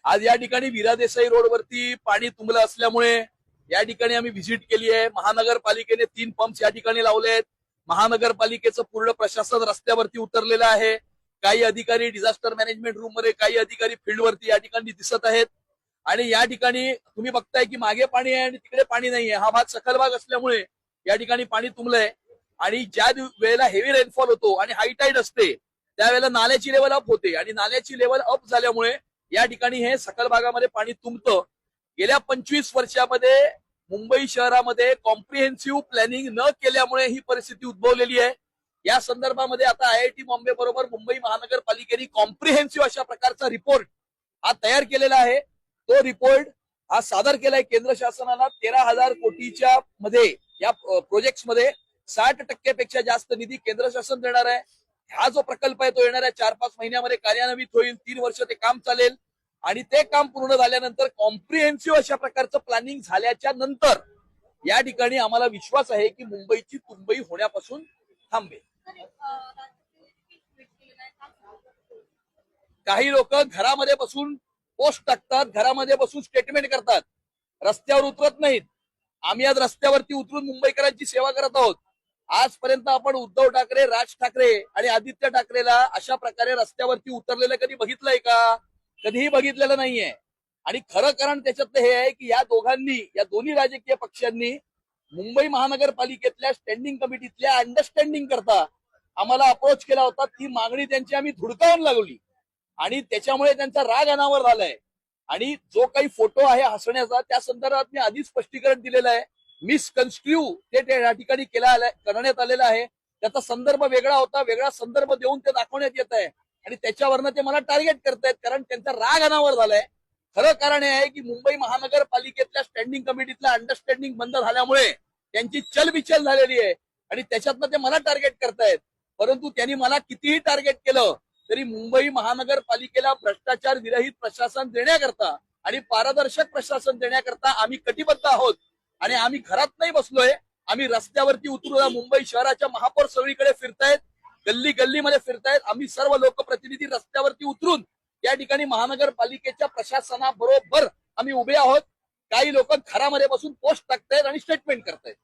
आज या ठिकाणी वीरा देसाई रोडवरती पाणी तुंबलं असल्यामुळे या ठिकाणी आम्ही व्हिजिट केली आहे। महानगरपालिकेने 3 पंप्स या ठिकाणी लावले आहेत। महानगरपालिकेचं पूर्ण प्रशासन रस्त्यावरती उतरलेलं आहे। काही अधिकारी डिझास्टर मॅनेजमेंट रूम मध्ये, काही अधिकारी फील्डवरती या ठिकाणी दिसत आहेत। आणि या ठिकाणी तुम्ही बघताय की मागे पाणी आहे आणि तिकडे पाणी नाहीये। हा भाग सखल भाग असल्यामुळे या ठिकाणी पाणी तुंबलंय। आणि ज्या वेळेला हेवी रेनफॉल होतो आणि हाय टाईड असते त्यावेळेला नाल्याची लेवल अप होते आणि नाल्याची लेवल अप झाल्यामुळे या ठिकाणी हे सखल भागामध्ये पाणी तुंबतं। गेल्या 25 वर्षामध्ये मुंबई शहरामध्ये कॉम्प्रिहेन्सिव्ह प्लॅनिंग न केल्यामुळे ही परिस्थिती उद्भवलेली आहे। या संदर्भामध्ये आता IIT बॉम्बे बरोबर मुंबई महानगरपालिकेने कॉम्प्रिहेन्सिव्ह अशा प्रकारचा रिपोर्ट हा तयार केलेला आहे। तो रिपोर्ट हा सादर केलाय केंद्र शासनाला। 13,000 कोटीच्या मध्ये या प्रोजेक्ट्स मध्ये 60% पेक्षा जास्त निधी केंद्र शासन देणार आहे। हा जो प्रकल्प आहे तो येणाऱ्या 4-5 महिन्यामध्ये कार्यान्वित होईल। 3 वर्ष ते काम चालेल आणि ते काम पूर्ण झाल्यानंतर कॉम्प्रिहेन्सिव्ह अशा प्रकारचं प्लॅनिंग झाल्याच्या नंतर या ठिकाणी आम्हाला विश्वास आहे की मुंबईची तुंबई होण्यापासून थांबेल। काही लोक घरामध्ये बसून पोस्ट टाकतात, घरामध्ये बसून स्टेटमेंट करतात, रस्त्यावर उतरत नाहीत। आम्ही आज रस्त्यावरती उतरून मुंबईकरांची सेवा करत आहोत। आजपर्यंत आपण उद्धव ठाकरे, राज ठाकरे आणि आदित्य ठाकरेला अशा प्रकारे रस्त्यावरती उतरलेलं कधी बघितलंय का? कधीही बघितलेलं नाहीये। आणि खरं कारण त्याच्यातलं हे आहे की या दोन्ही राजकीय पक्षांनी मुंबई महानगरपालिकेतल्या स्टँडिंग कमिटीतल्या अंडरस्टँडिंग करता आम्हाला अप्रोच केला होता। ती मागणी त्यांची आम्ही धुडकावून लागली आणि त्याच्यामुळे त्यांचा राग अनावर झालाय। आणि जो काही फोटो आहे हसण्याचा त्या संदर्भात मी आधीच स्पष्टीकरण दिलेलं आहे। मिसकन्स्ट्रू ते त्या ठिकाणी करण्यात आलेला आहे। त्याचा संदर्भ वेगळा होता, वेगळा संदर्भ देऊन ते दाखवण्यात येत आहे आणि त्याच्यावरनं ते मला टार्गेट करतायत कारण त्यांचा राग अनावर झालाय। खरं कारण हे आहे की मुंबई महानगरपालिकेतल्या स्टँडिंग कमिटीतला अंडरस्टँडिंग बंद झाल्यामुळे त्यांची चलबिचल झालेली आहे आणि त्याच्यातनं ते मला टार्गेट करतायत। परंतु त्यांनी मला कितीही टार्गेट केलं तरी मुंबई महानगरपालिकेला भ्रष्टाचार विरहित प्रशासन देण्याकरता आणि पारदर्शक प्रशासन देण्याकरता आम्ही कटिबद्ध आहोत। आणि आम्ही घरात नाही बसलोय, आम्ही रस्त्यावरती उतरून मुंबई शहराच्या महापौर सगळीकडे फिरतायत, गल्ली गल्लीमध्ये फिरतायत। आम्ही सर्व लोकप्रतिनिधी रस्त्यावरती उतरून त्या ठिकाणी महानगरपालिकेच्या प्रशासनाबरोबर आम्ही उभे आहोत। काही लोक घरामध्ये बसून पोस्ट टाकतायत आणि स्टेटमेंट करतायत।